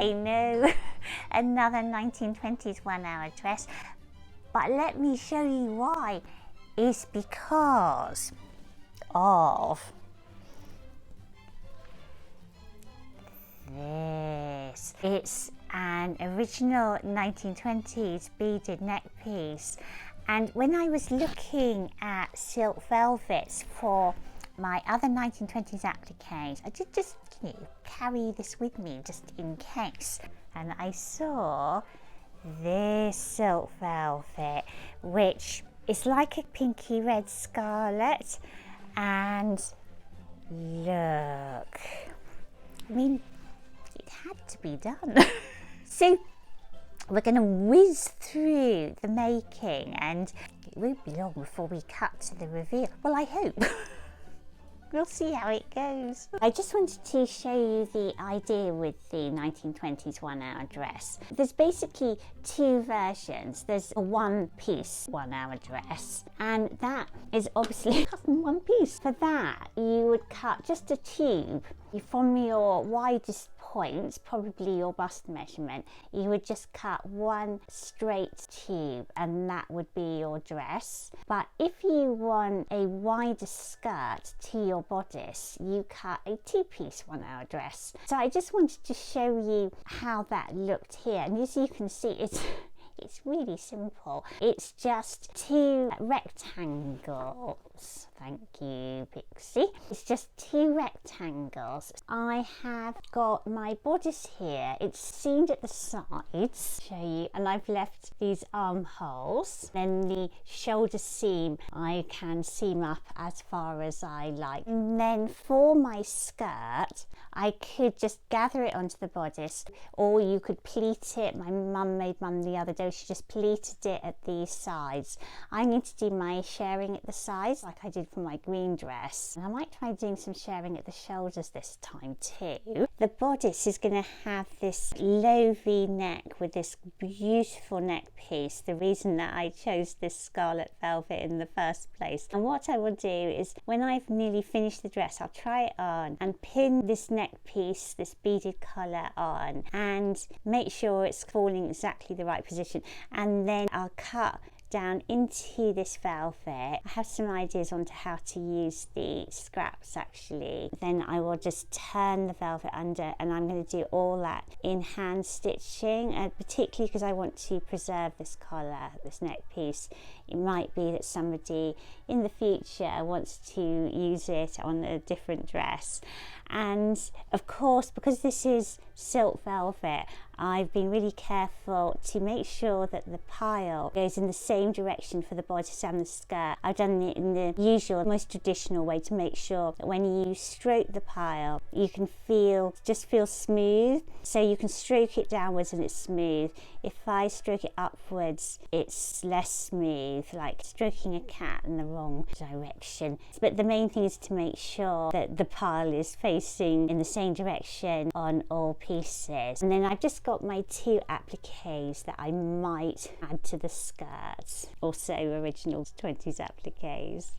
I know, another 1920s 1 hour dress, but let me show you why. It's because of this. It's an original 1920s beaded neck piece, and when I was looking at silk velvets for my other 1920s appliques, I did just carry this with me just in case, and I saw this silk velvet, which is like a pinky red scarlet, and look, I mean, it had to be done. So we're going to whiz through the making, and it won't be long before we cut to the reveal. Well, I hope. We'll see how it goes. I just wanted to show you the idea with the 1920s 1 hour dress. There's basically two versions. There's a one piece 1 hour dress, and that is obviously cut in one piece. For that, you would cut just a tube. From your widest point, probably your bust measurement, you would just cut one straight tube, and that would be your dress. But if you want a wider skirt to your bodice, you cut a two-piece 1 hour dress. So I just wanted to show you how that looked here, and as you can see, it's really simple. It's just two rectangles. Thank you, Pixie. It's just two rectangles. I have got my bodice here. It's seamed at the sides, show you, and I've left these armholes. Then the shoulder seam, I can seam up as far as I like. And then for my skirt, I could just gather it onto the bodice, or you could pleat it. My mum made one the other day. She just pleated it at the sides. I'm going to do my sharing at the sides like I did for my green dress, and I might try doing some sharing at the shoulders this time too. The bodice is going to have this low V neck with this beautiful neck piece, the reason that I chose this scarlet velvet in the first place. And what I will do is, when I've nearly finished the dress, I'll try it on and pin this neck piece, this beaded collar on, and make sure it's falling exactly the right position, and then I'll cut down into this velvet. I have some ideas on how to use the scraps actually. Then I will just turn the velvet under, and I'm going to do all that in hand stitching, particularly because I want to preserve this collar, this neck piece. It might be that somebody in the future wants to use it on a different dress. And of course, because this is silk velvet, I've been really careful to make sure that the pile goes in the same direction for the bodice and the skirt. I've done it in the usual, most traditional way to make sure that when you stroke the pile, you can just feel smooth. So you can stroke it downwards and it's smooth. If I stroke it upwards, it's less smooth, like stroking a cat in the wrong direction. But the main thing is to make sure that the pile is facing in the same direction on all pieces. And then I've just got my two appliques that I might add to the skirts, also original 20s appliques.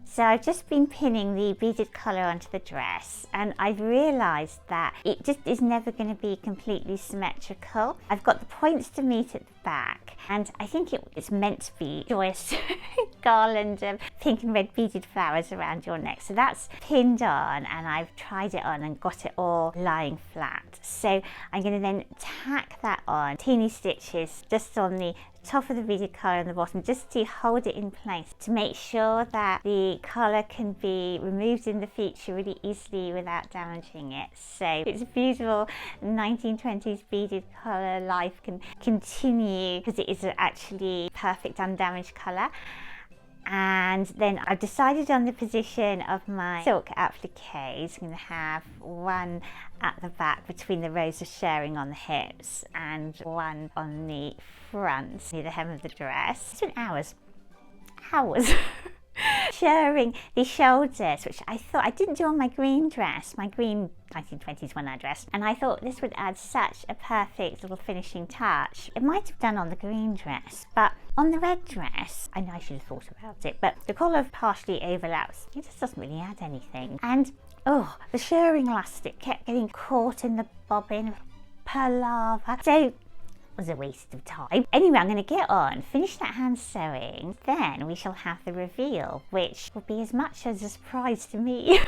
So I've just been pinning the beaded collar onto the dress, and I've realised that it just is never going to be completely symmetrical. I've got the points to meet at the back, and I think it's meant to be a joyous garland of pink and red beaded flowers around your neck. So that's pinned on, and I've tried it on and got it all lying flat. So I'm going to then tack that on, teeny stitches just on the top of the beaded collar and the bottom, just to hold it in place, to make sure that the collar can be removed in the future really easily without damaging it. So it's a beautiful 1920s beaded collar. Life can continue because it is actually perfect undamaged color. And then I've decided on the position of my silk appliques. I'm going to have one at the back between the rows of shirring on the hips and one on the front near the hem of the dress. It's been hours shirring the shoulders, which I thought I didn't do on my green dress, my green 1920s one-hour dress, and I thought this would add such a perfect little finishing touch. It might have done on the green dress, but on the red dress, I know I should have thought about it, but the collar partially overlaps. It just doesn't really add anything. And oh, the shirring elastic kept getting caught in the bobbin, palaver. So was a waste of time. Anyway, I'm going to get on, finish that hand sewing, then we shall have the reveal, which will be as much as a surprise to me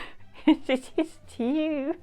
as it is to you.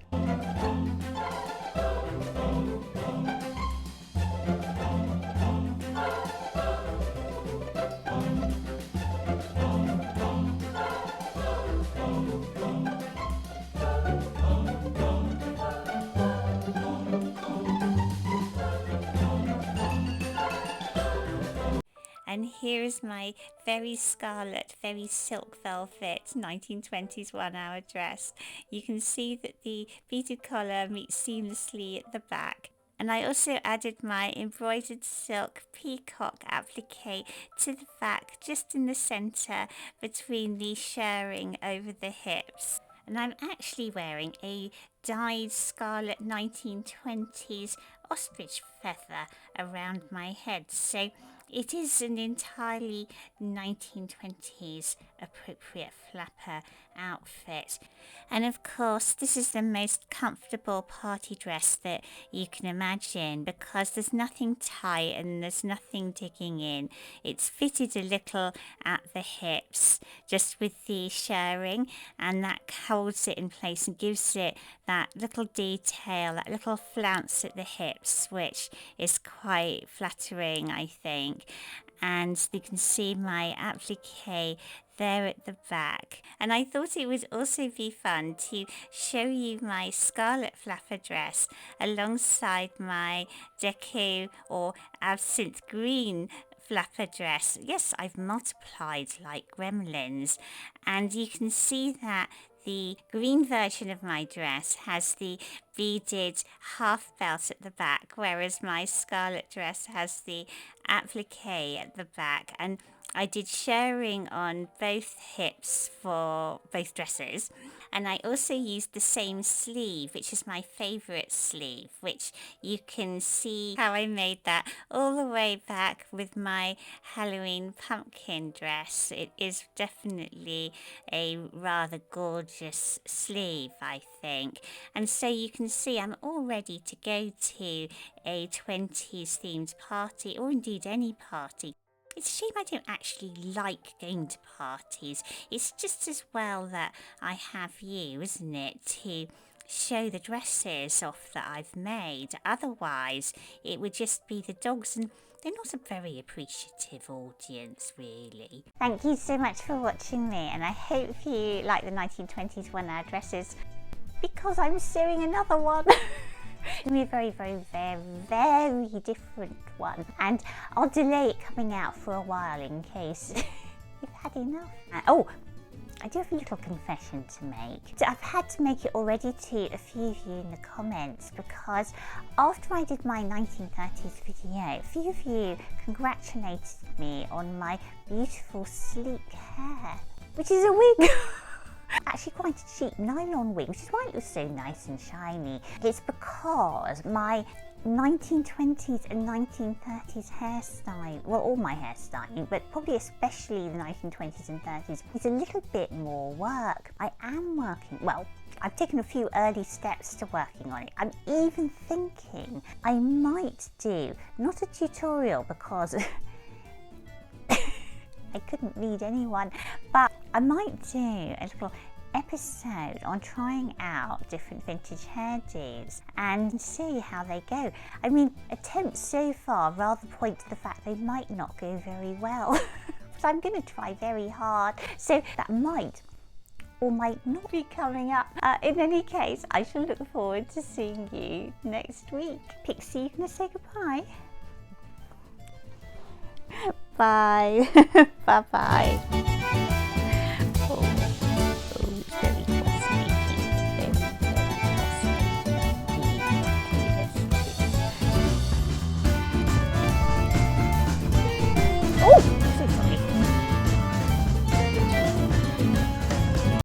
And here is my very scarlet, very silk velvet 1920s one-hour dress. You can see that the beaded collar meets seamlessly at the back. And I also added my embroidered silk peacock applique to the back, just in the centre between the shirring over the hips. And I'm actually wearing a dyed scarlet 1920s ostrich feather around my head. So it is an entirely 1920s appropriate flapper outfit. And of course, this is the most comfortable party dress that you can imagine, because there's nothing tight and there's nothing digging in. It's fitted a little at the hips, just with the shirring, and that holds it in place and gives it that little detail, that little flounce at the hips, which is quite flattering, I think. And you can see my applique there at the back. And I thought it would also be fun to show you my scarlet flapper dress alongside my deco or absinthe green flapper dress. Yes, I've multiplied like gremlins, and you can see that the green version of my dress has the beaded half belt at the back, whereas my scarlet dress has the applique at the back. And I did shirring on both hips for both dresses, and I also used the same sleeve, which is my favourite sleeve, which you can see how I made that all the way back with my Halloween pumpkin dress. It is definitely a rather gorgeous sleeve, I think. And so you can see I'm all ready to go to a 20s themed party, or indeed any party. It's a shame I don't actually like going to parties. It's just as well that I have you, isn't it, to show the dresses off that I've made. Otherwise, it would just be the dogs, and they're not a very appreciative audience, really. Thank you so much for watching me, and I hope you like the 1920s one-hour dresses, because I'm sewing another one. It's going to be a very, very, very, very different one, and I'll delay it coming out for a while in case you've had enough. Oh, I do have a little confession to make. So I've had to make it already to a few of you in the comments, because after I did my 1930s video, a few of you congratulated me on my beautiful sleek hair, which is a wig. Actually quite a cheap nylon wig, which is why it was so nice and shiny. It's because my 1920s and 1930s hairstyle, well, all my hairstyling, but probably especially the 1920s and 30s, is a little bit more work. I am working, well, I've taken a few early steps to working on it. I'm even thinking I might do, not a tutorial because I couldn't lead anyone, but I might do a little episode on trying out different vintage hairdos and see how they go. I mean, attempts so far rather point to the fact they might not go very well. But I'm going to try very hard, so that might or might not be coming up. In any case, I shall look forward to seeing you next week. Pixie, you gonna say goodbye? Bye. Bye-bye.